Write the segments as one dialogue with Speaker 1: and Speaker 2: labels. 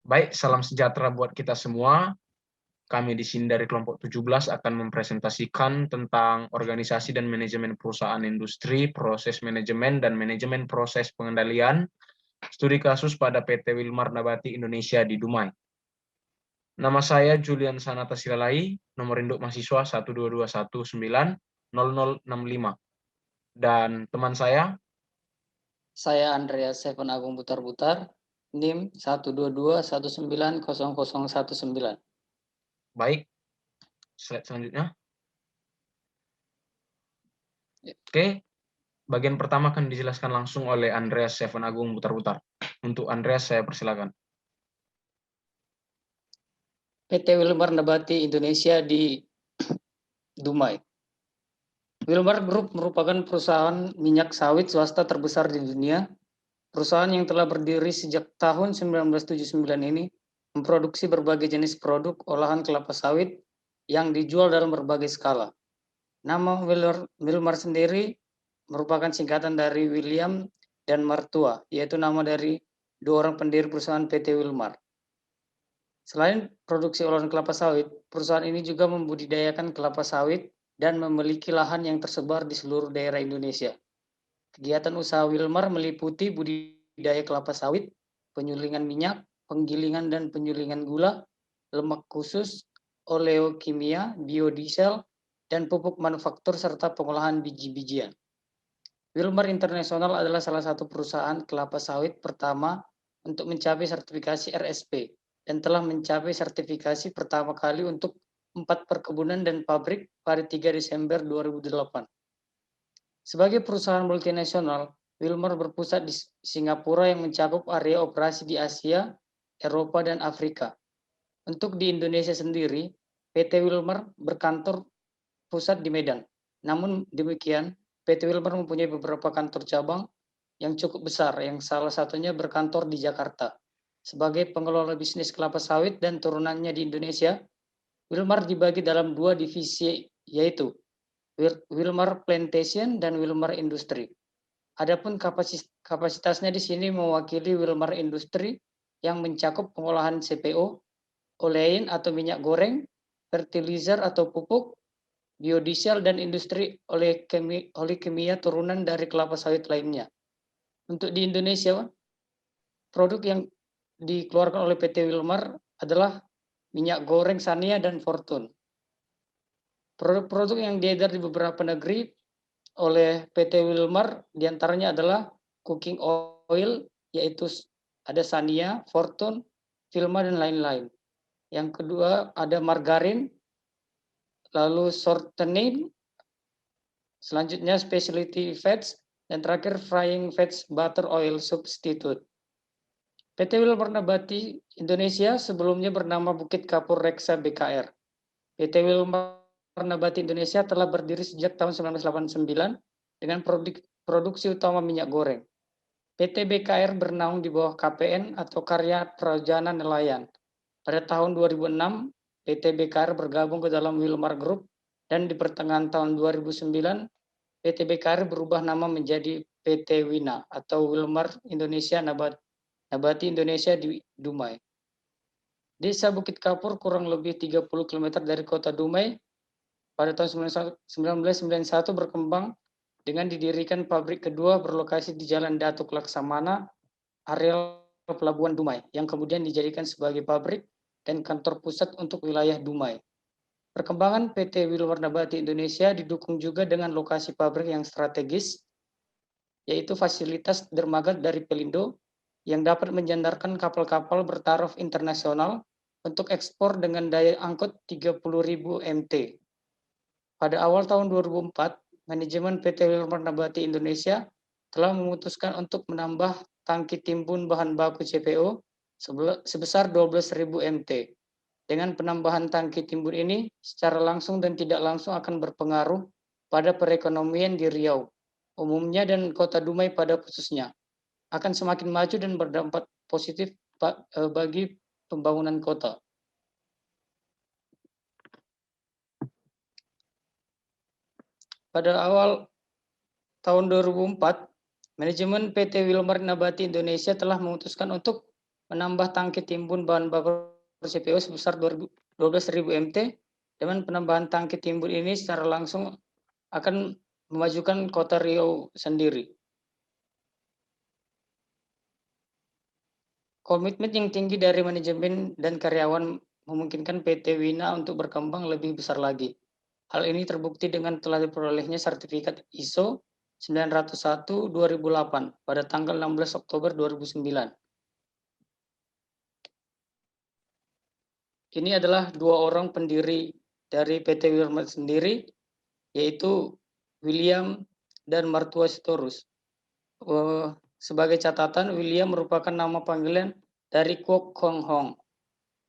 Speaker 1: Baik, salam sejahtera buat kita semua. Kami di sini dari kelompok 17 akan mempresentasikan tentang organisasi dan manajemen perusahaan industri, proses manajemen dan manajemen proses pengendalian, studi kasus pada PT Wilmar Nabati Indonesia di Dumai. Nama saya Julian Sanata Silalai, nomor induk mahasiswa 122190065. Dan teman saya,
Speaker 2: Saya Andreas Seven Agung Butar-Butar, NIM 122190019.
Speaker 1: baik, slide selanjutnya.
Speaker 2: Ya.
Speaker 1: Oke, bagian pertama akan dijelaskan langsung oleh Andreas Seven Agung Butar-Butar. Untuk Andreas, saya persilakan.
Speaker 2: PT Wilmar Nabati Indonesia di Dumai. Wilmar Group merupakan perusahaan minyak sawit swasta terbesar di dunia. Perusahaan yang telah berdiri sejak tahun 1979 ini memproduksi berbagai jenis produk olahan kelapa sawit yang dijual dalam berbagai skala. Nama Wilmar sendiri merupakan singkatan dari William dan Mertua, yaitu nama dari dua orang pendiri perusahaan PT Wilmar. Selain produksi olahan kelapa sawit, perusahaan ini juga membudidayakan kelapa sawit dan memiliki lahan yang tersebar di seluruh daerah Indonesia. Kegiatan usaha Wilmar meliputi budidaya kelapa sawit, penyulingan minyak, penggilingan dan penyulingan gula, lemak khusus, oleokimia, biodiesel, dan pupuk manufaktur serta pengolahan biji-bijian. Wilmar International adalah salah satu perusahaan kelapa sawit pertama untuk mencapai sertifikasi RSP dan telah mencapai sertifikasi pertama kali untuk 4 perkebunan dan pabrik pada 3 Desember 2008. Sebagai perusahaan multinasional, Wilmar berpusat di Singapura yang mencakup area operasi di Asia, Eropa, dan Afrika. Untuk di Indonesia sendiri, PT Wilmar berkantor pusat di Medan. Namun demikian, PT Wilmar mempunyai beberapa kantor cabang yang cukup besar, yang salah satunya berkantor di Jakarta. Sebagai pengelola bisnis kelapa sawit dan turunannya di Indonesia, Wilmar dibagi dalam dua divisi, yaitu Wilmar Plantation dan Wilmar Industri. Adapun kapasitasnya di sini mewakili Wilmar Industri yang mencakup pengolahan CPO, olein atau minyak goreng, fertilizer atau pupuk, biodiesel, dan industri kimia turunan dari kelapa sawit lainnya. Untuk di Indonesia, produk yang dikeluarkan oleh PT Wilmar adalah minyak goreng Sania dan Fortune. Produk-produk yang diedar di beberapa negeri oleh PT Wilmar diantaranya adalah cooking oil, yaitu ada Sania, Fortune, Vilma, dan lain-lain. Yang kedua ada margarin, lalu shortening, selanjutnya specialty fats, dan terakhir frying fats butter oil substitute. PT Wilmar Nabati Indonesia sebelumnya bernama Bukit Kapur Reksa BKR. PT Wilmar Nabati Indonesia telah berdiri sejak tahun 1989 dengan produksi utama minyak goreng. PT BKR bernaung di bawah KPN atau Karya Trajana Nelayan. Pada tahun 2006, PT BKR bergabung ke dalam Wilmar Group dan di pertengahan tahun 2009, PT BKR berubah nama menjadi PT Wina atau Wilmar Indonesia Nabati Indonesia di Dumai. Desa Bukit Kapur kurang lebih 30 km dari kota Dumai. Pada tahun 1991 berkembang dengan didirikan pabrik kedua berlokasi di Jalan Datuk Laksamana, areal Pelabuhan Dumai, yang kemudian dijadikan sebagai pabrik dan kantor pusat untuk wilayah Dumai. Perkembangan PT Wilmar Nabati Indonesia didukung juga dengan lokasi pabrik yang strategis, yaitu fasilitas dermaga dari Pelindo yang dapat menjandarkan kapal-kapal bertaraf internasional untuk ekspor dengan daya angkut 30.000 MT. Pada awal tahun 2004, manajemen PT Wilmar Nabati Indonesia telah memutuskan untuk menambah tangki timbun bahan baku CPO sebesar 12.000 MT. Dengan penambahan tangki timbun ini, secara langsung dan tidak langsung akan berpengaruh pada perekonomian di Riau, umumnya dan kota Dumai pada khususnya. Akan semakin maju dan berdampak positif bagi pembangunan kota. Pada awal tahun 2004, manajemen PT Wilmar Nabati Indonesia telah memutuskan untuk menambah tangki timbun bahan baku CPO sebesar 12.000 MT. Dengan penambahan tangki timbun ini secara langsung akan memajukan kota Riau sendiri. Komitmen yang tinggi dari manajemen dan karyawan memungkinkan PT Wina untuk berkembang lebih besar lagi. Hal ini terbukti dengan telah diperolehnya sertifikat ISO 901/2008 pada tanggal 16 Oktober 2009. Ini adalah dua orang pendiri dari PT Wilmar sendiri, yaitu William dan Martua Sitorus. Sebagai catatan, William merupakan nama panggilan dari Kwok Hong Hong.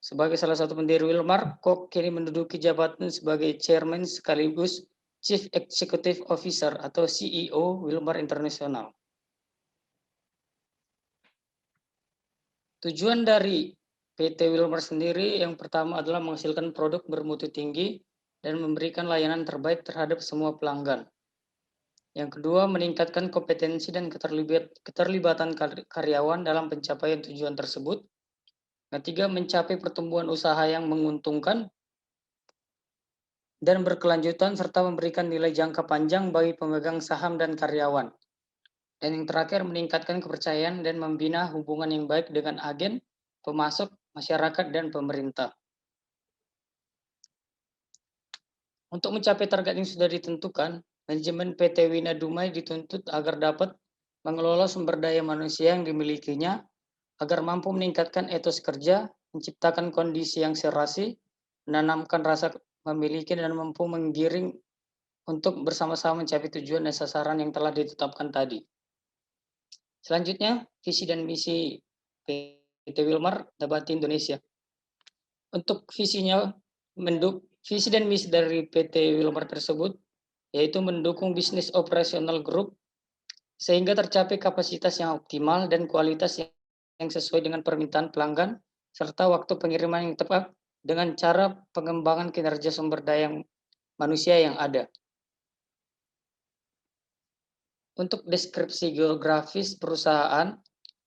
Speaker 2: Sebagai salah satu pendiri Wilmar, Kwok kini menduduki jabatan sebagai Chairman sekaligus Chief Executive Officer atau CEO Wilmar International. Tujuan dari PT Wilmar sendiri yang pertama adalah menghasilkan produk bermutu tinggi dan memberikan layanan terbaik terhadap semua pelanggan. Yang kedua, meningkatkan kompetensi dan keterlibatan karyawan dalam pencapaian tujuan tersebut. Ketiga, mencapai pertumbuhan usaha yang menguntungkan dan berkelanjutan serta memberikan nilai jangka panjang bagi pemegang saham dan karyawan. Dan yang terakhir, meningkatkan kepercayaan dan membina hubungan yang baik dengan agen, pemasok, masyarakat, dan pemerintah. Untuk mencapai target yang sudah ditentukan, manajemen PT Wina Dumai dituntut agar dapat mengelola sumber daya manusia yang dimilikinya, agar mampu meningkatkan etos kerja, menciptakan kondisi yang serasi, menanamkan rasa memiliki, dan mampu menggiring untuk bersama-sama mencapai tujuan dan sasaran yang telah ditetapkan tadi. Selanjutnya, visi dan misi PT Wilmar Nabati Indonesia. Untuk visinya, visi dan misi dari PT Wilmar tersebut yaitu mendukung bisnis operasional grup sehingga tercapai kapasitas yang optimal dan kualitas yang sesuai dengan permintaan pelanggan serta waktu pengiriman yang tepat dengan cara pengembangan kinerja sumber daya manusia yang ada. Untuk deskripsi geografis perusahaan,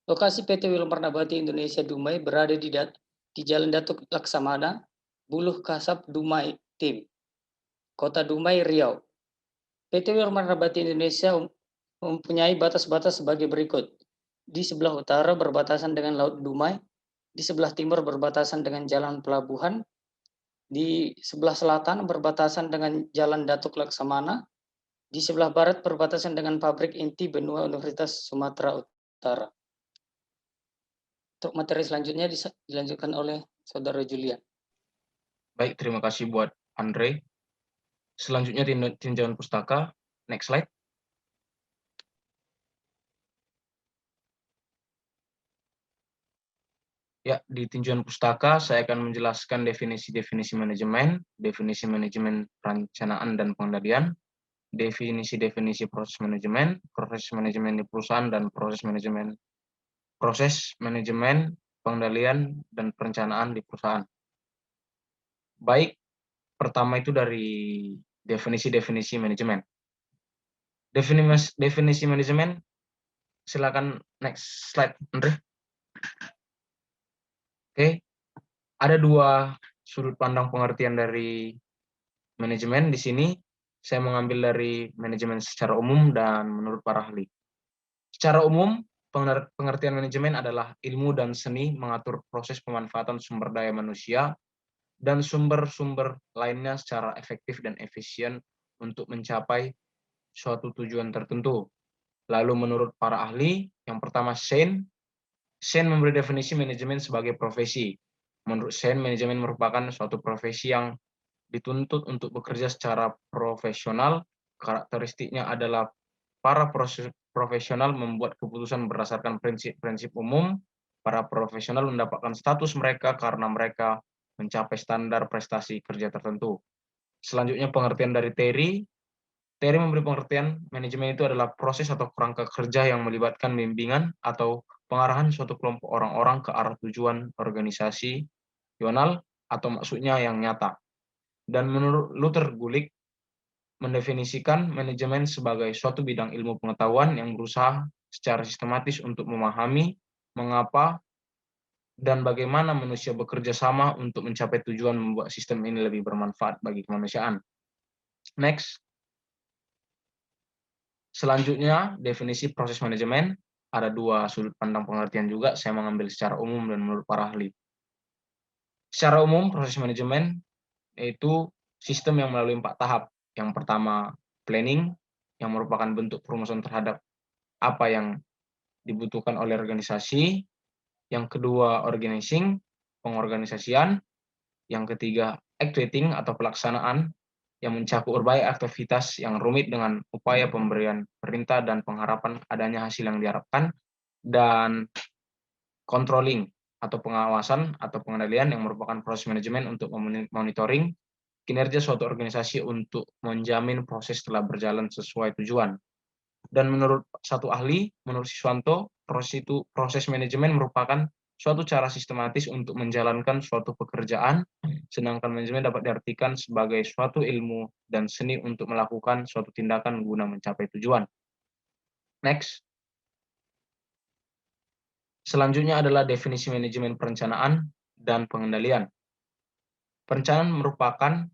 Speaker 2: lokasi PT Wilmar Nabati Indonesia Dumai berada di Jalan Datuk Laksamana, Buluh Kasab Dumai Tim, Kota Dumai, Riau. PT Wilmar Nabati Indonesia mempunyai batas-batas sebagai berikut. Di sebelah utara berbatasan dengan Laut Dumai, di sebelah timur berbatasan dengan Jalan Pelabuhan, di sebelah selatan berbatasan dengan Jalan Datuk Laksamana, di sebelah barat berbatasan dengan Pabrik Inti Benua Universitas Sumatera Utara. Untuk materi selanjutnya dilanjutkan oleh Saudara Julian.
Speaker 1: Baik, terima kasih buat Andre. Selanjutnya tinjauan pustaka. Next slide. Ya, di tinjauan pustaka saya akan menjelaskan definisi-definisi manajemen perencanaan dan pengendalian, definisi-definisi proses manajemen di perusahaan, dan proses manajemen pengendalian dan perencanaan di perusahaan. Baik, pertama itu dari definisi manajemen. Definisi manajemen, silakan next slide, Andre. Oke, ada dua sudut pandang pengertian dari manajemen di sini. Saya mengambil dari manajemen secara umum dan menurut para ahli. Secara umum, pengertian manajemen adalah ilmu dan seni mengatur proses pemanfaatan sumber daya manusia dan sumber-sumber lainnya secara efektif dan efisien untuk mencapai suatu tujuan tertentu. Lalu menurut para ahli, yang pertama Shane memberi definisi manajemen sebagai profesi. Menurut Shane, manajemen merupakan suatu profesi yang dituntut untuk bekerja secara profesional. Karakteristiknya adalah para profesional membuat keputusan berdasarkan prinsip-prinsip umum. Para profesional mendapatkan status mereka karena mereka mencapai standar prestasi kerja tertentu. Selanjutnya pengertian dari Terry. Terry memberi pengertian manajemen itu adalah proses atau kerangka kerja yang melibatkan bimbingan atau pengarahan suatu kelompok orang-orang ke arah tujuan organisasi atau maksudnya yang nyata. Dan menurut Luther Gulick, mendefinisikan manajemen sebagai suatu bidang ilmu pengetahuan yang berusaha secara sistematis untuk memahami mengapa dan bagaimana manusia bekerja sama untuk mencapai tujuan membuat sistem ini lebih bermanfaat bagi kemanusiaan. Next. Selanjutnya, definisi proses manajemen. Ada dua sudut pandang pengertian juga, saya mengambil secara umum dan menurut para ahli. Secara umum, proses manajemen yaitu sistem yang melalui 4 tahap. Yang pertama, planning, yang merupakan bentuk perumusan terhadap apa yang dibutuhkan oleh organisasi. Yang kedua, organizing, pengorganisasian. Yang ketiga, actuating atau pelaksanaan, yang mencakup berbagai aktivitas yang rumit dengan upaya pemberian perintah dan pengharapan adanya hasil yang diharapkan. Dan controlling atau pengawasan atau pengendalian, yang merupakan proses manajemen untuk monitoring kinerja suatu organisasi untuk menjamin proses telah berjalan sesuai tujuan. Dan menurut satu ahli, menurut Siswanto, proses manajemen merupakan suatu cara sistematis untuk menjalankan suatu pekerjaan, sedangkan manajemen dapat diartikan sebagai suatu ilmu dan seni untuk melakukan suatu tindakan guna mencapai tujuan. Next. Selanjutnya adalah definisi manajemen perencanaan dan pengendalian. Perencanaan merupakan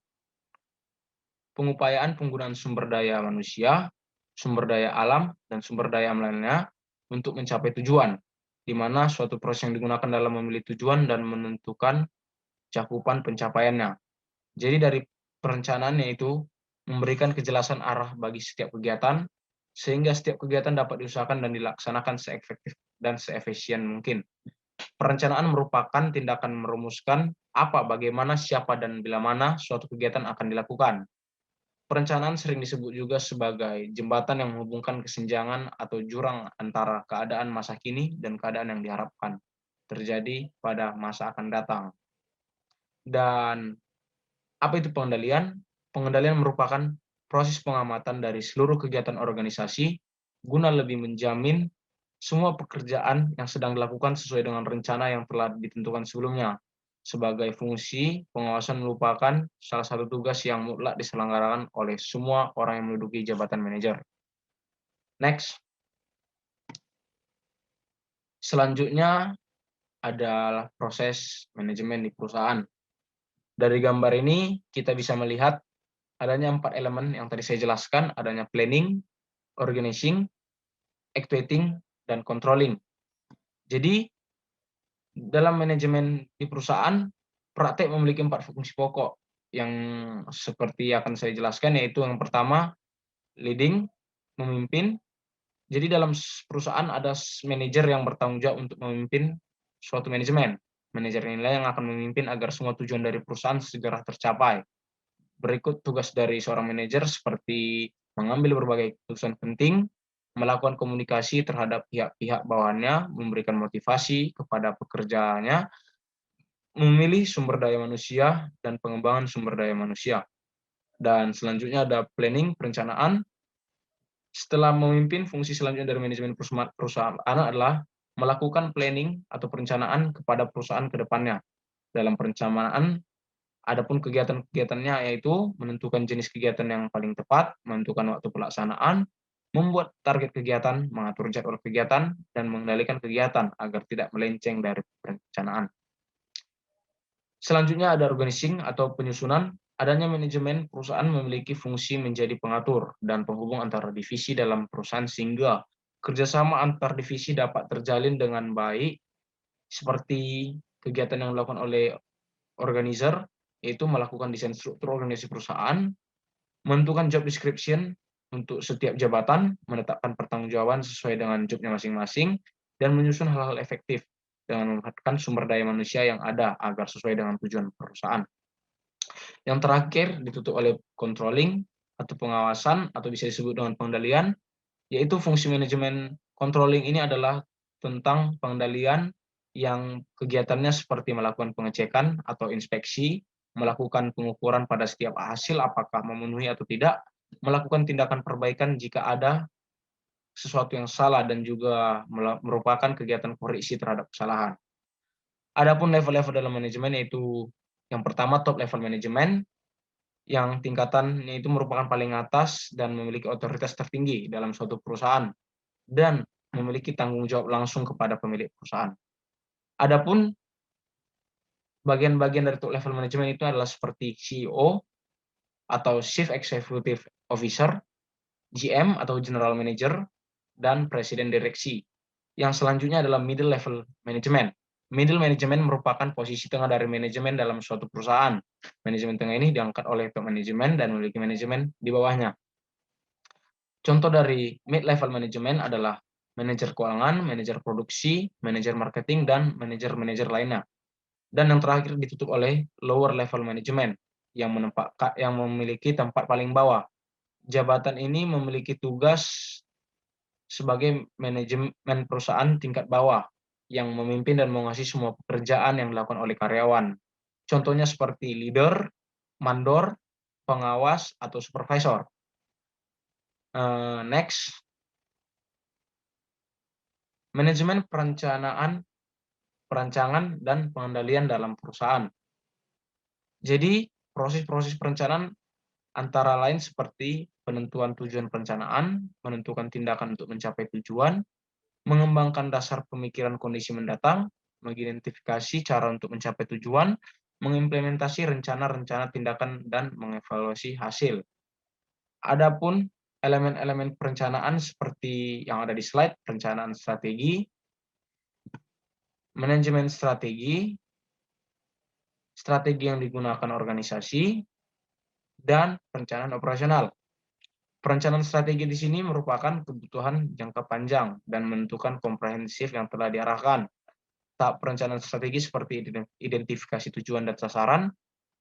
Speaker 1: pengupayaan penggunaan sumber daya manusia, sumber daya alam, dan sumber daya lainnya untuk mencapai tujuan, di mana suatu proses yang digunakan dalam memilih tujuan dan menentukan cakupan pencapaiannya. Jadi dari perencanaannya itu memberikan kejelasan arah bagi setiap kegiatan, sehingga setiap kegiatan dapat diusahakan dan dilaksanakan seefektif dan seefisien mungkin. Perencanaan merupakan tindakan merumuskan apa, bagaimana, siapa, dan bila mana suatu kegiatan akan dilakukan. Perencanaan sering disebut juga sebagai jembatan yang menghubungkan kesenjangan atau jurang antara keadaan masa kini dan keadaan yang diharapkan terjadi pada masa akan datang. Dan apa itu pengendalian? Pengendalian merupakan proses pengamatan dari seluruh kegiatan organisasi guna lebih menjamin semua pekerjaan yang sedang dilakukan sesuai dengan rencana yang telah ditentukan sebelumnya. Sebagai fungsi, pengawasan merupakan salah satu tugas yang mutlak diselenggarakan oleh semua orang yang menduduki jabatan manajer. Next. Selanjutnya adalah proses manajemen di perusahaan. Dari gambar ini kita bisa melihat adanya 4 elemen yang tadi saya jelaskan, adanya planning, organizing, actuating, dan controlling. Jadi dalam manajemen di perusahaan, praktek memiliki 4 fungsi pokok yang seperti akan saya jelaskan, yaitu yang pertama, leading, memimpin. Jadi dalam perusahaan ada manajer yang bertanggung jawab untuk memimpin suatu manajemen. Manajer inilah yang akan memimpin agar semua tujuan dari perusahaan segera tercapai. Berikut tugas dari seorang manajer seperti mengambil berbagai keputusan penting, melakukan komunikasi terhadap pihak-pihak bawahannya, memberikan motivasi kepada pekerjaannya, memilih sumber daya manusia, dan pengembangan sumber daya manusia. Dan selanjutnya ada planning, perencanaan. Setelah memimpin, fungsi selanjutnya dari manajemen perusahaan adalah melakukan planning atau perencanaan kepada perusahaan ke depannya. Dalam perencanaan, adapun kegiatan-kegiatannya yaitu menentukan jenis kegiatan yang paling tepat, menentukan waktu pelaksanaan, membuat target kegiatan, mengatur jadwal kegiatan, dan mengendalikan kegiatan agar tidak melenceng dari perencanaan. Selanjutnya ada organizing atau penyusunan. Adanya manajemen perusahaan memiliki fungsi menjadi pengatur dan penghubung antara divisi dalam perusahaan sehingga kerjasama antar divisi dapat terjalin dengan baik, seperti kegiatan yang dilakukan oleh organizer, yaitu melakukan desain struktur organisasi perusahaan, menentukan job description untuk setiap jabatan, menetapkan pertanggungjawaban sesuai dengan jobnya masing-masing, dan menyusun hal-hal efektif dengan memanfaatkan sumber daya manusia yang ada agar sesuai dengan tujuan perusahaan. Yang terakhir ditutup oleh controlling atau pengawasan atau bisa disebut dengan pengendalian, yaitu fungsi manajemen controlling ini adalah tentang pengendalian yang kegiatannya seperti melakukan pengecekan atau inspeksi, melakukan pengukuran pada setiap hasil apakah memenuhi atau tidak, melakukan tindakan perbaikan jika ada sesuatu yang salah, dan juga merupakan kegiatan koreksi terhadap kesalahan. Adapun level-level dalam manajemen yaitu yang pertama top level manajemen, yang tingkatannya itu merupakan paling atas dan memiliki otoritas tertinggi dalam suatu perusahaan dan memiliki tanggung jawab langsung kepada pemilik perusahaan. Adapun Bagian-bagian dari top level manajemen itu adalah seperti CEO atau Chief Executive Officer, GM atau General Manager, dan Presiden Direksi. Yang selanjutnya adalah middle level management. Middle management merupakan posisi tengah dari manajemen dalam suatu perusahaan. Manajemen tengah ini diangkat oleh top manajemen dan memiliki manajemen di bawahnya. Contoh dari mid level management adalah manajer keuangan, manajer produksi, manajer marketing, dan manajer-manajer lainnya. Dan yang terakhir ditutup oleh lower level management yang memiliki tempat paling bawah. Jabatan ini memiliki tugas sebagai manajemen perusahaan tingkat bawah yang memimpin dan menguasai semua pekerjaan yang dilakukan oleh karyawan. Contohnya seperti leader, mandor, pengawas, atau supervisor. Next, manajemen perancangan, dan pengendalian dalam perusahaan. Jadi, proses-proses perencanaan antara lain seperti penentuan tujuan perencanaan, menentukan tindakan untuk mencapai tujuan, mengembangkan dasar pemikiran kondisi mendatang, mengidentifikasi cara untuk mencapai tujuan, mengimplementasi rencana-rencana tindakan, dan mengevaluasi hasil. Adapun elemen-elemen perencanaan seperti yang ada di slide, perencanaan strategi, manajemen strategi, strategi yang digunakan organisasi, dan perencanaan operasional. Perencanaan strategi di sini merupakan kebutuhan jangka panjang dan menentukan komprehensif yang telah diarahkan. Tahap perencanaan strategi seperti identifikasi tujuan dan sasaran,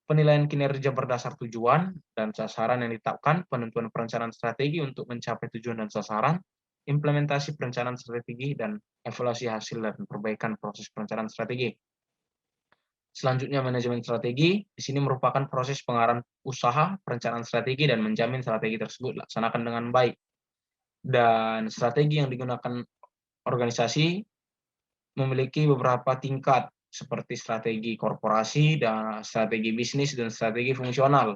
Speaker 1: penilaian kinerja berdasar tujuan dan sasaran yang ditetapkan, penentuan perencanaan strategi untuk mencapai tujuan dan sasaran, implementasi perencanaan strategi, dan evaluasi hasil dan perbaikan proses perencanaan strategi. Selanjutnya, manajemen strategi. Di sini merupakan proses pengarahan usaha, perencanaan strategi, dan menjamin strategi tersebut dilaksanakan dengan baik. Dan strategi yang digunakan organisasi memiliki beberapa tingkat, seperti strategi korporasi, dan strategi bisnis, dan strategi fungsional.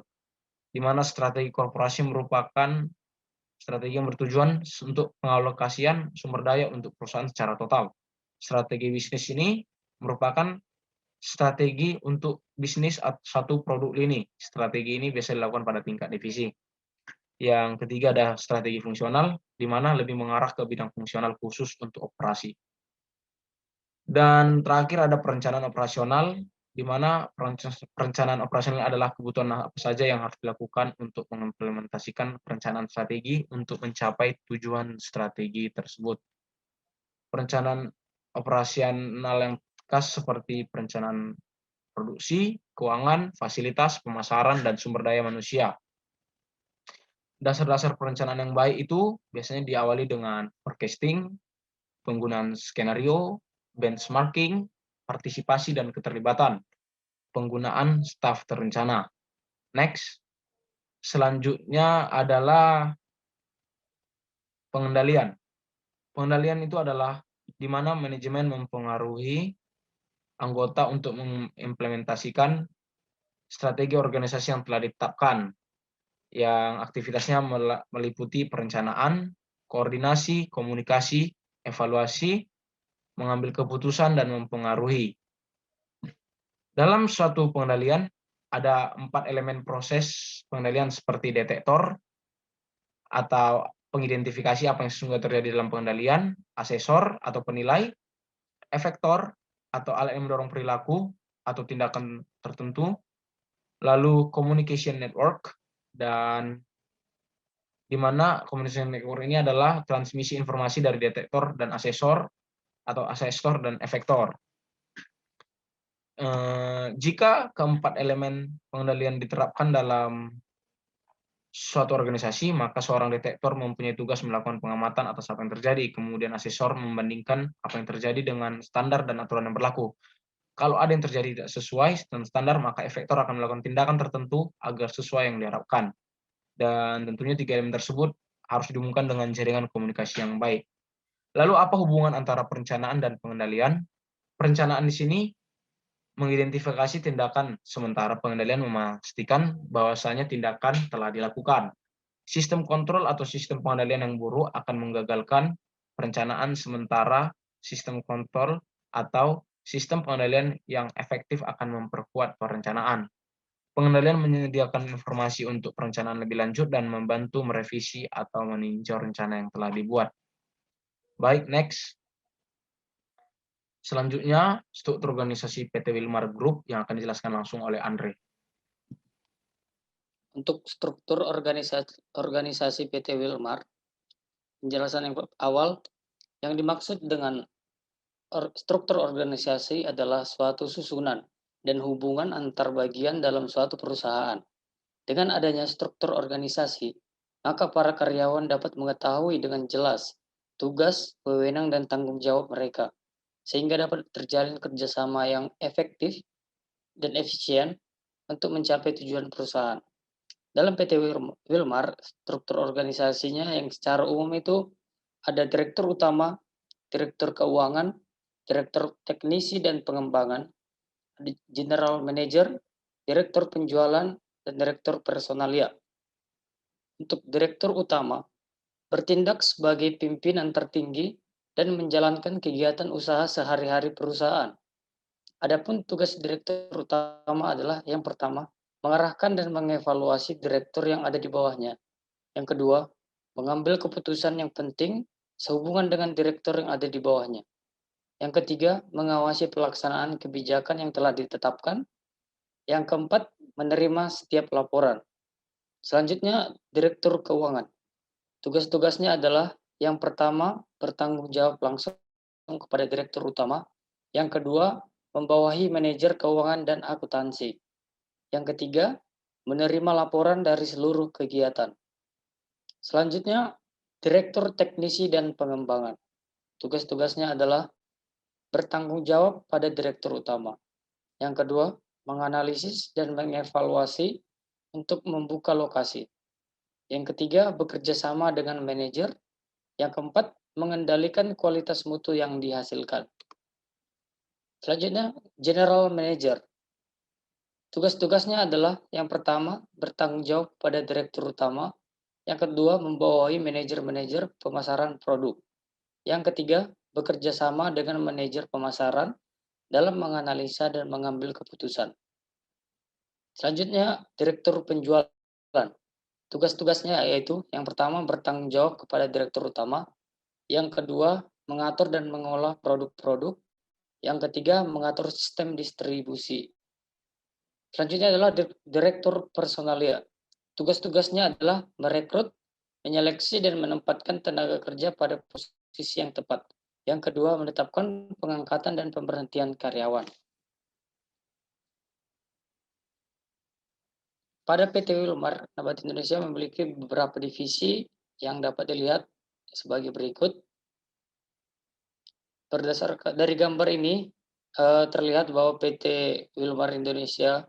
Speaker 1: Di mana strategi korporasi merupakan strategi yang bertujuan untuk pengalokasian sumber daya untuk perusahaan secara total. Strategi bisnis ini merupakan strategi untuk bisnis satu produk lini. Strategi ini biasa dilakukan pada tingkat divisi. Yang ketiga ada strategi fungsional, di mana lebih mengarah ke bidang fungsional khusus untuk operasi. Dan terakhir ada perencanaan operasional, di mana perencanaan operasional adalah kebutuhan apa saja yang harus dilakukan untuk mengimplementasikan perencanaan strategi untuk mencapai tujuan strategi tersebut. Perencanaan operasional yang khas seperti perencanaan produksi, keuangan, fasilitas, pemasaran, dan sumber daya manusia. Dasar-dasar perencanaan yang baik itu biasanya diawali dengan forecasting, penggunaan skenario, benchmarking, partisipasi dan keterlibatan, penggunaan staf terencana. Next, selanjutnya adalah pengendalian. Pengendalian itu adalah di mana manajemen mempengaruhi anggota untuk mengimplementasikan strategi organisasi yang telah ditetapkan, yang aktivitasnya meliputi perencanaan, koordinasi, komunikasi, evaluasi, mengambil keputusan, dan mempengaruhi. Dalam suatu pengendalian, ada 4 elemen proses pengendalian seperti detektor atau pengidentifikasi apa yang sesungguhnya terjadi dalam pengendalian, asesor atau penilai, efektor atau alat yang mendorong perilaku atau tindakan tertentu, lalu communication network, dan di mana communication network ini adalah transmisi informasi dari detektor dan asesor atau asesor dan efektor. Jika keempat elemen pengendalian diterapkan dalam suatu organisasi, maka seorang detektor mempunyai tugas melakukan pengamatan atas apa yang terjadi, kemudian asesor membandingkan apa yang terjadi dengan standar dan aturan yang berlaku. Kalau ada yang terjadi tidak sesuai dengan standar, maka efektor akan melakukan tindakan tertentu agar sesuai yang diharapkan. Dan tentunya 3 elemen tersebut harus dihubungkan dengan jaringan komunikasi yang baik. Lalu apa hubungan antara perencanaan dan pengendalian? Perencanaan di sini mengidentifikasi tindakan, sementara pengendalian memastikan bahwasanya tindakan telah dilakukan. Sistem kontrol atau sistem pengendalian yang buruk akan menggagalkan perencanaan, sementara sistem kontrol atau Sistem pengendalian yang efektif akan memperkuat perencanaan. Pengendalian menyediakan informasi untuk perencanaan lebih lanjut dan membantu merevisi atau meninjau rencana yang telah dibuat. Baik, next. Selanjutnya, struktur organisasi PT Wilmar Group yang akan dijelaskan langsung oleh Andre.
Speaker 2: Untuk struktur organisasi PT Wilmar, penjelasan yang awal, yang dimaksud dengan struktur organisasi adalah suatu susunan dan hubungan antar bagian dalam suatu perusahaan. Dengan adanya struktur organisasi, maka para karyawan dapat mengetahui dengan jelas tugas, wewenang, dan tanggung jawab mereka, sehingga dapat terjalin kerjasama yang efektif dan efisien untuk mencapai tujuan perusahaan. Dalam PT Wilmar, struktur organisasinya yang secara umum itu ada direktur utama, direktur keuangan, direktur teknisi dan pengembangan, general manager, direktur penjualan, dan direktur personalia. Untuk direktur utama, bertindak sebagai pimpinan tertinggi dan menjalankan kegiatan usaha sehari-hari perusahaan. Adapun tugas direktur utama adalah yang pertama, mengarahkan dan mengevaluasi direktur yang ada di bawahnya. Yang kedua, mengambil keputusan yang penting sehubungan dengan direktur yang ada di bawahnya. Yang ketiga, mengawasi pelaksanaan kebijakan yang telah ditetapkan. Yang keempat, menerima setiap laporan. Selanjutnya, direktur keuangan. Tugas-tugasnya adalah yang pertama, bertanggung jawab langsung kepada direktur utama. Yang kedua, membawahi manajer keuangan dan akuntansi. Yang ketiga, menerima laporan dari seluruh kegiatan. Selanjutnya, direktur teknisi dan pengembangan. Tugas-tugasnya adalah bertanggung jawab pada direktur utama. Yang kedua, menganalisis dan mengevaluasi untuk membuka lokasi. Yang ketiga, bekerja sama dengan manajer. Yang keempat, mengendalikan kualitas mutu yang dihasilkan. Selanjutnya, general manager. Tugas-tugasnya adalah yang pertama, bertanggung jawab pada direktur utama. Yang kedua, membawahi manajer-manajer pemasaran produk. Yang ketiga, bekerja sama dengan manajer pemasaran dalam menganalisa dan mengambil keputusan. Selanjutnya, direktur penjualan. Tugas-tugasnya yaitu yang pertama, bertanggung jawab kepada direktur utama. Yang kedua, mengatur dan mengolah produk-produk. Yang ketiga, mengatur sistem distribusi. Selanjutnya adalah direktur personalia. Tugas-tugasnya adalah merekrut, menyeleksi, dan menempatkan tenaga kerja pada posisi yang tepat. Yang kedua, menetapkan pengangkatan dan pemberhentian karyawan. Pada PT Wilmar Nabati Indonesia memiliki beberapa divisi yang dapat dilihat sebagai berikut. Berdasarkan dari gambar ini, terlihat bahwa PT Wilmar Indonesia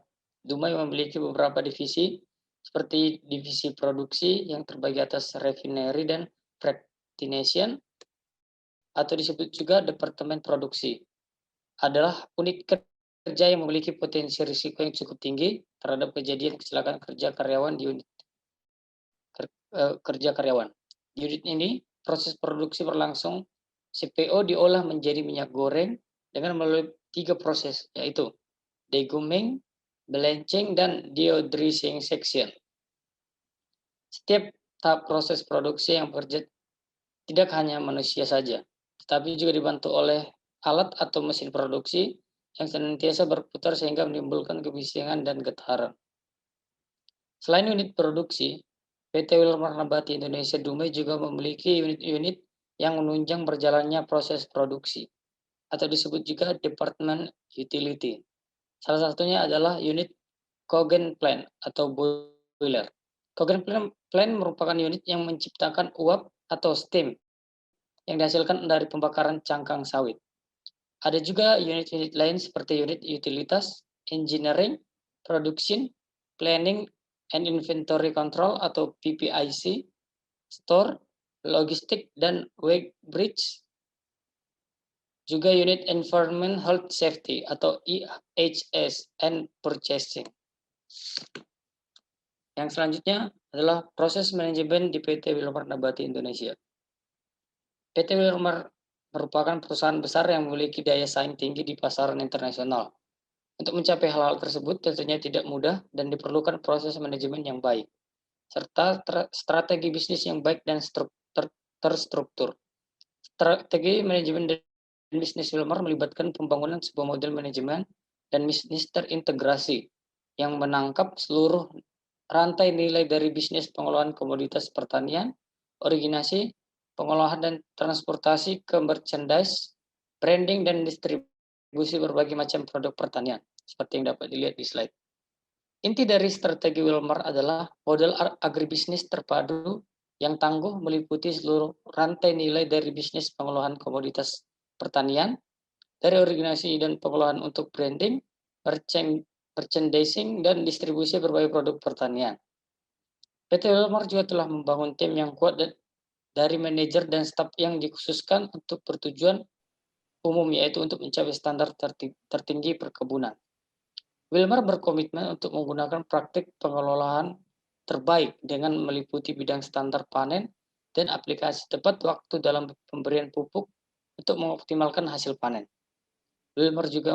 Speaker 2: Dumai memiliki beberapa divisi, seperti divisi produksi yang terbagi atas refinery dan fractionation, atau disebut juga Departemen Produksi. Adalah unit kerja yang memiliki potensi risiko yang cukup tinggi terhadap kejadian kecelakaan kerja karyawan di unit kerja karyawan. Di unit ini, proses produksi berlangsung, CPO diolah menjadi minyak goreng dengan melalui 3 proses, yaitu deguming, blanching, dan deodorizing section. Setiap tahap proses produksi yang bekerja tidak hanya manusia saja, tetapi juga dibantu oleh alat atau mesin produksi yang senantiasa berputar sehingga menimbulkan kebisingan dan getaran. Selain unit produksi, PT Wilmar Nabati Indonesia Dumai juga memiliki unit-unit yang menunjang berjalannya proses produksi, atau disebut juga Departemen Utility. Salah satunya adalah unit Cogen Plant atau boiler. Cogen Plant merupakan unit yang menciptakan uap atau steam yang dihasilkan dari pembakaran cangkang sawit. Ada juga unit-unit lain seperti unit utilitas, engineering, production, planning, and inventory control atau PPIC, store, logistik, dan weighbridge. Juga unit environment health safety atau EHS and purchasing. Yang selanjutnya adalah proses manajemen di PT Wilmar Nabati Indonesia. PT Wilmar merupakan perusahaan besar yang memiliki daya saing tinggi di pasaran internasional. Untuk mencapai hal-hal tersebut tentunya tidak mudah dan diperlukan proses manajemen yang baik, serta strategi bisnis yang baik dan terstruktur. Strategi manajemen dan bisnis Wilmar melibatkan pembangunan sebuah model manajemen dan bisnis terintegrasi yang menangkap seluruh rantai nilai dari bisnis pengolahan komoditas pertanian, originasi, pengolahan dan transportasi ke merchandise, branding dan distribusi berbagai macam produk pertanian, seperti yang dapat dilihat di slide. Inti dari strategi Wilmar adalah model agribisnis terpadu yang tangguh meliputi seluruh rantai nilai dari bisnis pengolahan komoditas pertanian, dari originasi dan pengolahan untuk branding, merchandising, dan distribusi berbagai produk pertanian. PT Wilmar juga telah membangun tim yang kuat dari manajer dan staf yang dikhususkan untuk bertujuan umum, yaitu untuk mencapai standar tertinggi perkebunan. Wilmar berkomitmen untuk menggunakan praktik pengelolaan terbaik dengan meliputi bidang standar panen dan aplikasi tepat waktu dalam pemberian pupuk untuk mengoptimalkan hasil panen. Wilmar juga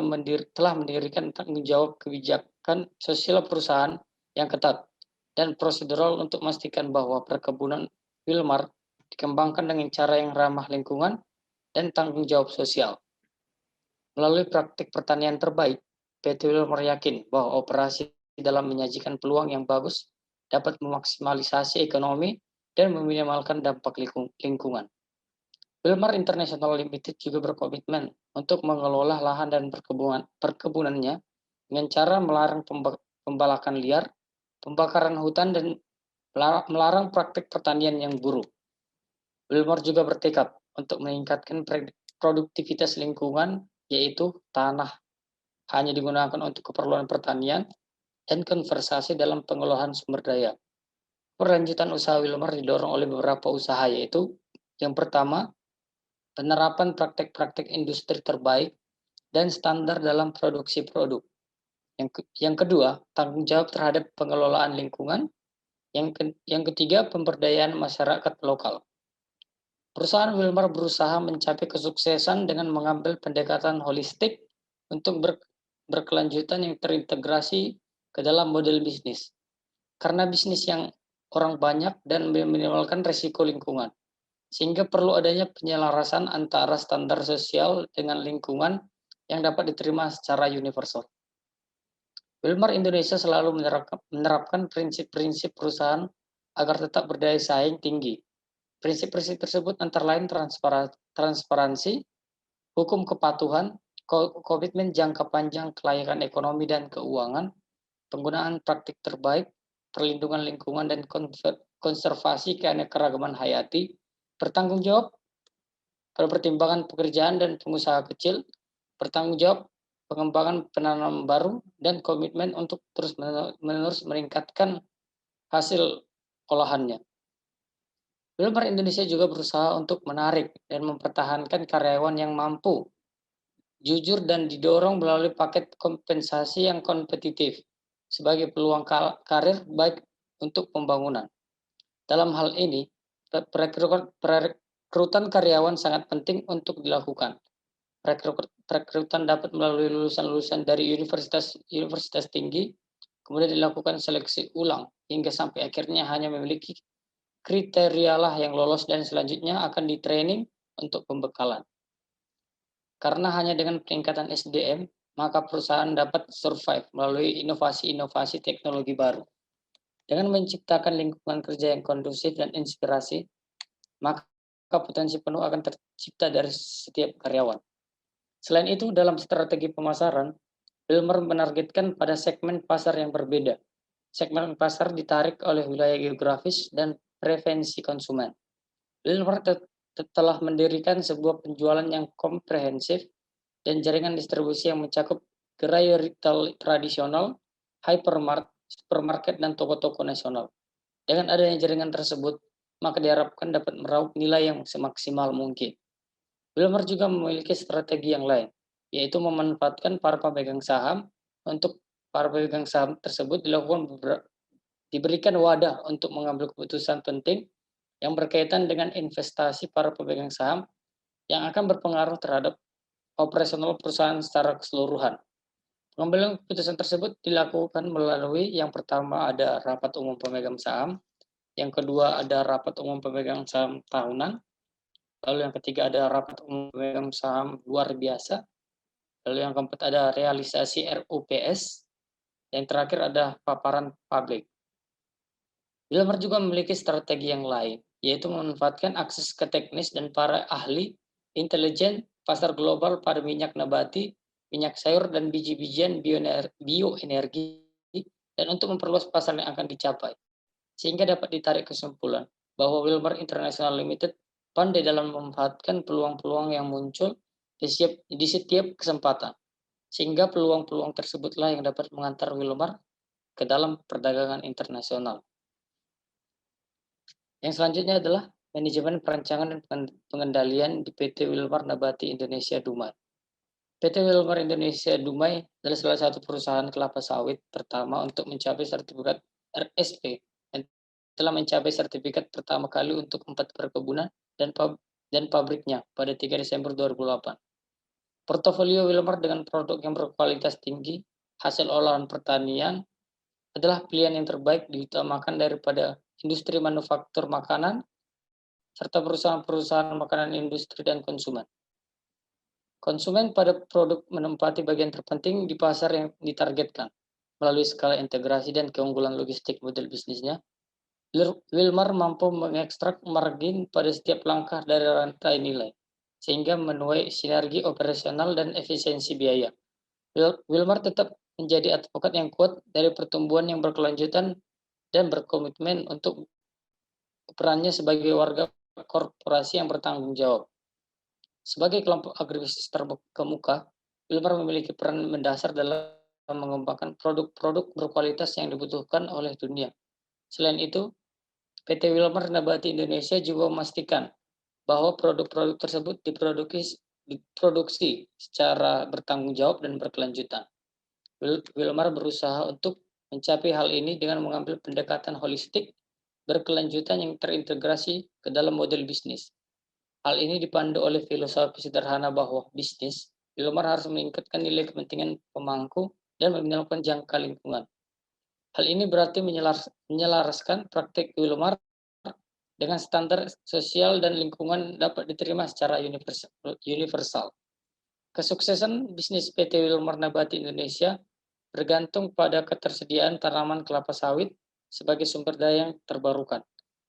Speaker 2: telah mendirikan tanggung jawab kebijakan sosial perusahaan yang ketat dan prosedural untuk memastikan bahwa perkebunan Wilmar dikembangkan dengan cara yang ramah lingkungan dan tanggung jawab sosial. Melalui praktik pertanian terbaik, PT Wilmar yakin bahwa operasi dalam menyajikan peluang yang bagus dapat memaksimalisasi ekonomi dan meminimalkan dampak lingkungan. Wilmar International Limited juga berkomitmen untuk mengelola lahan dan perkebunannya dengan cara melarang pembalakan liar, pembakaran hutan, dan melarang praktik pertanian yang buruk. Wilmar juga bertekad untuk meningkatkan produktivitas lingkungan, yaitu tanah hanya digunakan untuk keperluan pertanian dan konservasi dalam pengolahan sumber daya. Perlanjutan usaha Wilmar didorong oleh beberapa usaha, yaitu yang pertama, penerapan praktek-praktek industri terbaik dan standar dalam produksi produk. Yang kedua, tanggung jawab terhadap pengelolaan lingkungan. Yang ketiga, pemberdayaan masyarakat lokal. Perusahaan Wilmar berusaha mencapai kesuksesan dengan mengambil pendekatan holistik untuk berkelanjutan yang terintegrasi ke dalam model bisnis. Karena bisnis yang orang banyak dan meminimalkan risiko lingkungan, sehingga perlu adanya penyelarasan antara standar sosial dengan lingkungan yang dapat diterima secara universal. Wilmar Indonesia selalu menerapkan prinsip-prinsip perusahaan agar tetap berdaya saing tinggi. Prinsip-prinsip tersebut antara lain transparansi, hukum kepatuhan, komitmen jangka panjang kelayakan ekonomi dan keuangan, penggunaan praktik terbaik, perlindungan lingkungan dan konservasi keanekaragaman hayati, bertanggung jawab pada pertimbangan pekerjaan dan pengusaha kecil, bertanggung jawab pengembangan penanaman baru, dan komitmen untuk terus-menerus meningkatkan hasil olahannya. Wilmar Indonesia juga berusaha untuk menarik dan mempertahankan karyawan yang mampu, jujur, dan didorong melalui paket kompensasi yang kompetitif sebagai peluang karir baik untuk pembangunan. Dalam hal ini, perekrutan karyawan sangat penting untuk dilakukan. Perekrutan dapat melalui lulusan-lulusan dari universitas tinggi, kemudian dilakukan seleksi ulang hingga sampai akhirnya hanya memiliki kriterialah yang lolos dan selanjutnya akan di-training untuk pembekalan. Karena hanya dengan peningkatan SDM, maka perusahaan dapat survive melalui inovasi-inovasi teknologi baru. Dengan menciptakan lingkungan kerja yang kondusif dan inspirasi, maka potensi penuh akan tercipta dari setiap karyawan. Selain itu, dalam strategi pemasaran, Wilmar menargetkan pada segmen pasar yang berbeda. Segmen pasar ditarik oleh wilayah geografis dan preferensi konsumen. Wilmar telah mendirikan sebuah penjualan yang komprehensif dan jaringan distribusi yang mencakup gerai retail tradisional, hypermart, supermarket, dan toko-toko nasional. Dengan adanya jaringan tersebut, maka diharapkan dapat meraup nilai yang semaksimal mungkin. Wilmar juga memiliki strategi yang lain, yaitu memanfaatkan para pemegang saham. Untuk para pemegang saham tersebut diberikan wadah untuk mengambil keputusan penting yang berkaitan dengan investasi para pemegang saham yang akan berpengaruh terhadap operasional perusahaan secara keseluruhan. Pengambilan keputusan tersebut dilakukan melalui yang pertama ada rapat umum pemegang saham, yang kedua ada rapat umum pemegang saham tahunan, lalu yang ketiga ada rapat umum pemegang saham luar biasa, lalu yang keempat ada realisasi RUPS, yang terakhir ada paparan publik. Wilmar juga memiliki strategi yang lain, yaitu memanfaatkan akses ke teknis dan para ahli intelijen pasar global pada minyak nabati, minyak sayur, dan biji-bijian bioenergi, dan untuk memperluas pasar yang akan dicapai. Sehingga dapat ditarik kesimpulan bahwa Wilmar International Limited pandai dalam memanfaatkan peluang-peluang yang muncul di setiap kesempatan. Sehingga peluang-peluang tersebutlah yang dapat mengantar Wilmar ke dalam perdagangan internasional. Yang selanjutnya adalah manajemen perancangan dan pengendalian di PT Wilmar Nabati Indonesia Dumai. PT Wilmar Indonesia Dumai adalah salah satu perusahaan kelapa sawit pertama untuk mencapai sertifikat RSP dan telah mencapai sertifikat pertama kali untuk 4 perkebunan dan pabriknya pada 3 Desember 2008. Portofolio Wilmar dengan produk yang berkualitas tinggi, hasil olahan pertanian, adalah pilihan yang terbaik diutamakan daripada industri manufaktur makanan, serta perusahaan-perusahaan makanan industri dan konsumen. Konsumen pada produk menempati bagian terpenting di pasar yang ditargetkan. Melalui skala integrasi dan keunggulan logistik model bisnisnya, Wilmar mampu mengekstrak margin pada setiap langkah dari rantai nilai, sehingga menuai sinergi operasional dan efisiensi biaya. Wilmar tetap menjadi advokat yang kuat dari pertumbuhan yang berkelanjutan dan berkomitmen untuk perannya sebagai warga korporasi yang bertanggung jawab. Sebagai kelompok agribisnis terkemuka, Wilmar memiliki peran mendasar dalam mengembangkan produk-produk berkualitas yang dibutuhkan oleh dunia. Selain itu, PT Wilmar Nabati Indonesia juga memastikan bahwa produk-produk tersebut diproduksi secara bertanggung jawab dan berkelanjutan. Wilmar berusaha untuk mencapai hal ini dengan mengambil pendekatan holistik berkelanjutan yang terintegrasi ke dalam model bisnis. Hal ini dipandu oleh filosofi sederhana bahwa bisnis, Wilmar harus meningkatkan nilai kepentingan pemangku dan meminimalkan jangka lingkungan. Hal ini berarti menyelaraskan praktik Wilmar dengan standar sosial dan lingkungan dapat diterima secara universal. Kesuksesan bisnis PT Wilmar Nabati Indonesia bergantung pada ketersediaan tanaman kelapa sawit sebagai sumber daya yang terbarukan.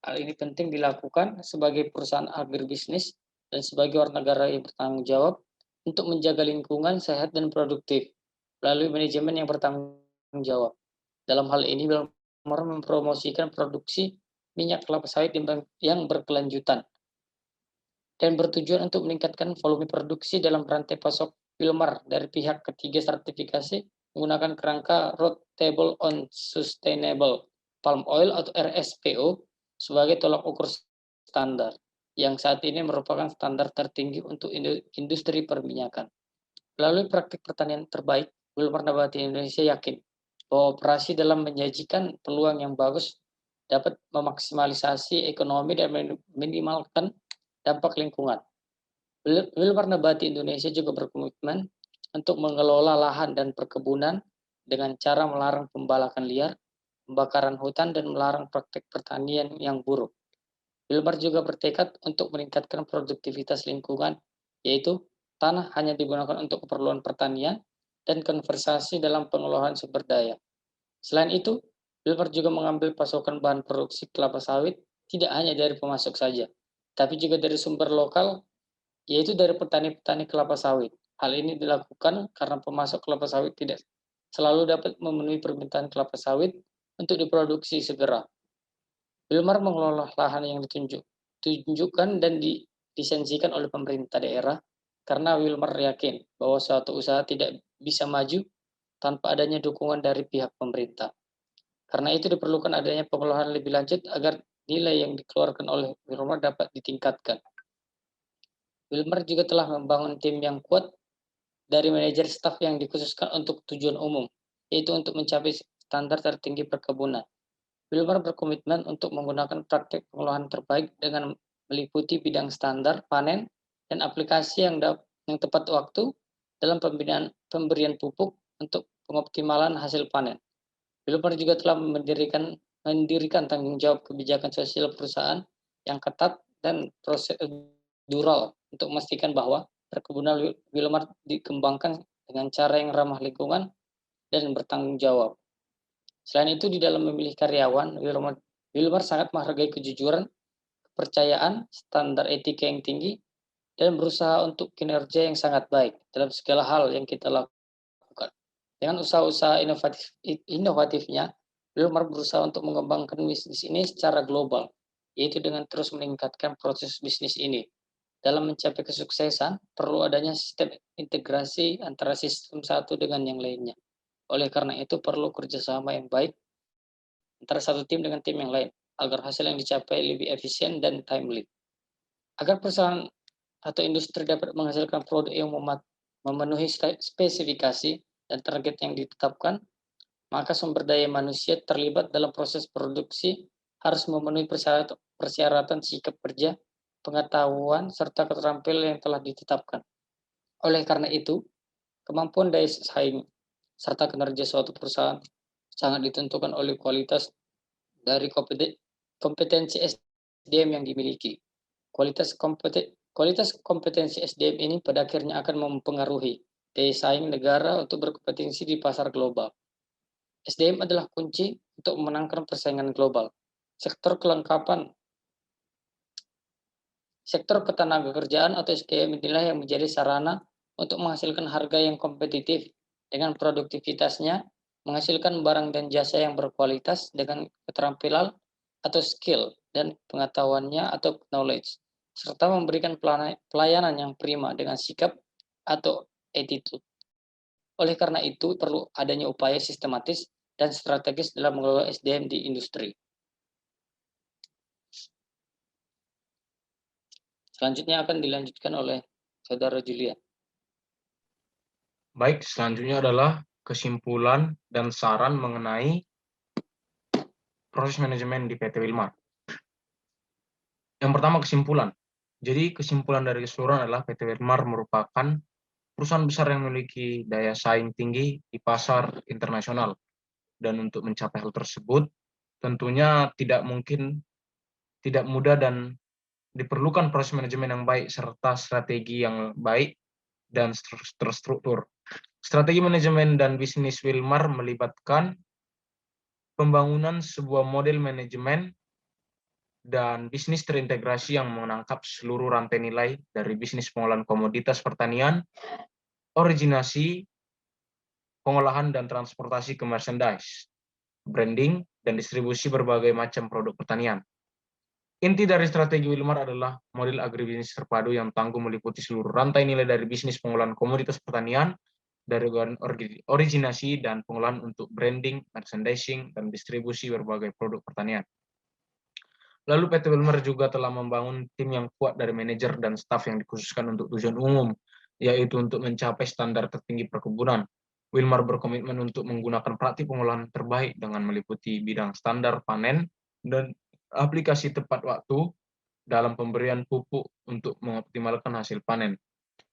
Speaker 2: Hal ini penting dilakukan sebagai perusahaan agribisnis dan sebagai warga negara yang bertanggung jawab untuk menjaga lingkungan sehat dan produktif melalui manajemen yang bertanggung jawab. Dalam hal ini, Wilmar mempromosikan produksi minyak kelapa sawit yang berkelanjutan dan bertujuan untuk meningkatkan volume produksi dalam rantai pasok Wilmar dari pihak ketiga sertifikasi menggunakan kerangka Roundtable on Sustainable Palm Oil atau RSPO sebagai tolak ukur standar, yang saat ini merupakan standar tertinggi untuk industri perminyakan. Melalui praktik pertanian terbaik, Wilmar Nabati Indonesia yakin bahwa operasi dalam menyajikan peluang yang bagus dapat memaksimalisasi ekonomi dan meminimalkan dampak lingkungan. Wilmar Nabati Indonesia juga berkomitmen untuk mengelola lahan dan perkebunan dengan cara melarang pembalakan liar, pembakaran hutan, dan melarang praktik pertanian yang buruk. Wilmar juga bertekad untuk meningkatkan produktivitas lingkungan, yaitu tanah hanya digunakan untuk keperluan pertanian dan konservasi dalam pengelolaan sumber daya. Selain itu, Wilmar juga mengambil pasokan bahan produksi kelapa sawit tidak hanya dari pemasok saja, tapi juga dari sumber lokal, yaitu dari petani-petani kelapa sawit. Hal ini dilakukan karena pemasok kelapa sawit tidak selalu dapat memenuhi permintaan kelapa sawit untuk diproduksi segera. Wilmar mengelola lahan yang ditunjukkan dan dilisensikan oleh pemerintah daerah karena Wilmar yakin bahwa suatu usaha tidak bisa maju tanpa adanya dukungan dari pihak pemerintah. Karena itu diperlukan adanya pengelolaan lebih lanjut agar nilai yang dikeluarkan oleh Wilmar dapat ditingkatkan. Wilmar juga telah membangun tim yang kuat dari manajer staf yang dikhususkan untuk tujuan umum, yaitu untuk mencapai standar tertinggi perkebunan. Wilmar berkomitmen untuk menggunakan praktik pengolahan terbaik dengan meliputi bidang standar panen, dan aplikasi yang tepat waktu dalam pemberian pupuk untuk pengoptimalan hasil panen. Wilmar juga telah mendirikan tanggung jawab kebijakan sosial perusahaan yang ketat dan prosedural untuk memastikan bahwa perkebunan Wilmar dikembangkan dengan cara yang ramah lingkungan dan bertanggung jawab. Selain itu, di dalam memilih karyawan, Wilmar sangat menghargai kejujuran, kepercayaan, standar etika yang tinggi, dan berusaha untuk kinerja yang sangat baik dalam segala hal yang kita lakukan. Dengan usaha-usaha inovatifnya, Wilmar berusaha untuk mengembangkan bisnis ini secara global, yaitu dengan terus meningkatkan proses bisnis ini. Dalam mencapai kesuksesan, perlu adanya sistem integrasi antara sistem satu dengan yang lainnya. Oleh karena itu, perlu kerjasama yang baik antara satu tim dengan tim yang lain, agar hasil yang dicapai lebih efisien dan timely. Agar perusahaan atau industri dapat menghasilkan produk yang memenuhi spesifikasi dan target yang ditetapkan, maka sumber daya manusia terlibat dalam proses produksi harus memenuhi persyaratan sikap kerja, pengetahuan, serta keterampilan yang telah ditetapkan. Oleh karena itu, kemampuan daya saing serta kinerja suatu perusahaan sangat ditentukan oleh kualitas dari kompetensi SDM yang dimiliki. Kualitas kompetensi SDM ini pada akhirnya akan mempengaruhi daya saing negara untuk berkompetensi di pasar global. SDM adalah kunci untuk memenangkan persaingan global. Sektor ketenagakerjaan atau SKM inilah yang menjadi sarana untuk menghasilkan harga yang kompetitif dengan produktivitasnya, menghasilkan barang dan jasa yang berkualitas dengan keterampilan atau skill dan pengetahuannya atau knowledge, serta memberikan pelayanan yang prima dengan sikap atau attitude. Oleh karena itu, perlu adanya upaya sistematis dan strategis dalam mengelola SDM di industri. Selanjutnya akan dilanjutkan oleh Saudara Julia.
Speaker 1: Baik, selanjutnya adalah kesimpulan dan saran mengenai proses manajemen di PT Wilmar. Yang pertama, kesimpulan. Jadi kesimpulan dari keseluruhan adalah PT Wilmar merupakan perusahaan besar yang memiliki daya saing tinggi di pasar internasional. Dan untuk mencapai hal tersebut, tentunya tidak mudah dan diperlukan proses manajemen yang baik serta strategi yang baik dan terstruktur. Strategi manajemen dan bisnis Wilmar melibatkan pembangunan sebuah model manajemen dan bisnis terintegrasi yang menangkap seluruh rantai nilai dari bisnis pengolahan komoditas pertanian, originasi, pengolahan dan transportasi ke merchandise, branding, dan distribusi berbagai macam produk pertanian. Inti dari strategi Wilmar adalah model agribisnis terpadu yang tangguh meliputi seluruh rantai nilai dari bisnis pengolahan komoditas pertanian, dari originasi dan pengolahan untuk branding, merchandising, dan distribusi berbagai produk pertanian. Lalu PT Wilmar juga telah membangun tim yang kuat dari manajer dan staf yang dikhususkan untuk tujuan umum, yaitu untuk mencapai standar tertinggi perkebunan. Wilmar berkomitmen untuk menggunakan praktik pengolahan terbaik dengan meliputi bidang standar panen dan aplikasi tepat waktu dalam pemberian pupuk untuk mengoptimalkan hasil panen.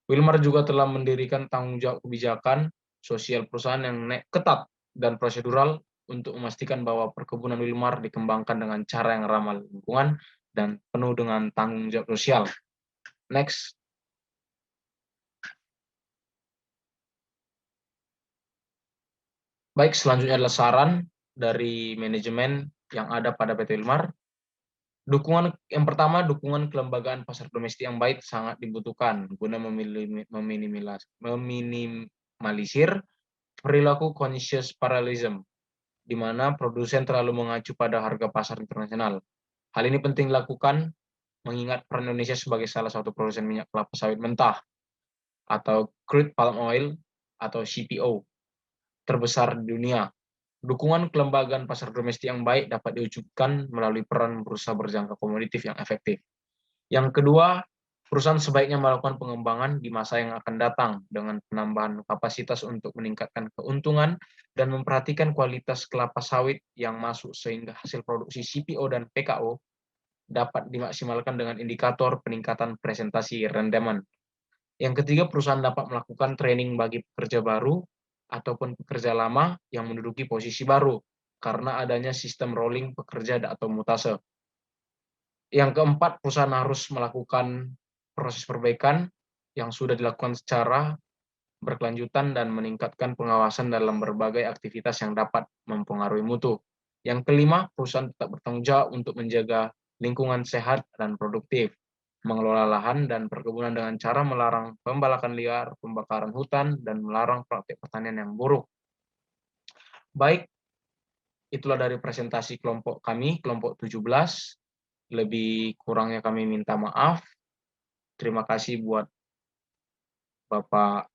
Speaker 1: Wilmar juga telah mendirikan tanggung jawab kebijakan sosial perusahaan yang ketat dan prosedural untuk memastikan bahwa perkebunan Wilmar dikembangkan dengan cara yang ramah lingkungan dan penuh dengan tanggung jawab sosial. Next. Baik, selanjutnya adalah saran dari manajemen yang ada pada PT Wilmar. Yang pertama, dukungan kelembagaan pasar domestik yang baik sangat dibutuhkan guna meminimalisir perilaku conscious parallelism, di mana produsen terlalu mengacu pada harga pasar internasional. Hal ini penting dilakukan mengingat peran Indonesia sebagai salah satu produsen minyak kelapa sawit mentah atau crude palm oil atau CPO terbesar di dunia. Dukungan kelembagaan pasar domestik yang baik dapat diwujudkan melalui peran berusaha berjangka komoditif yang efektif. Yang kedua, perusahaan sebaiknya melakukan pengembangan di masa yang akan datang dengan penambahan kapasitas untuk meningkatkan keuntungan dan memperhatikan kualitas kelapa sawit yang masuk sehingga hasil produksi CPO dan PKO dapat dimaksimalkan dengan indikator peningkatan presentasi rendaman. Yang ketiga, perusahaan dapat melakukan training bagi pekerja baru ataupun pekerja lama yang menduduki posisi baru karena adanya sistem rolling pekerja atau mutase. Yang keempat, perusahaan harus melakukan proses perbaikan yang sudah dilakukan secara berkelanjutan dan meningkatkan pengawasan dalam berbagai aktivitas yang dapat mempengaruhi mutu. Yang kelima, perusahaan tetap bertanggung jawab untuk menjaga lingkungan sehat dan produktif, mengelola lahan dan perkebunan dengan cara melarang pembalakan liar, pembakaran hutan, dan melarang praktik pertanian yang buruk. Baik, itulah dari presentasi kelompok kami, kelompok 17. Lebih kurangnya kami minta maaf. Terima kasih buat Bapak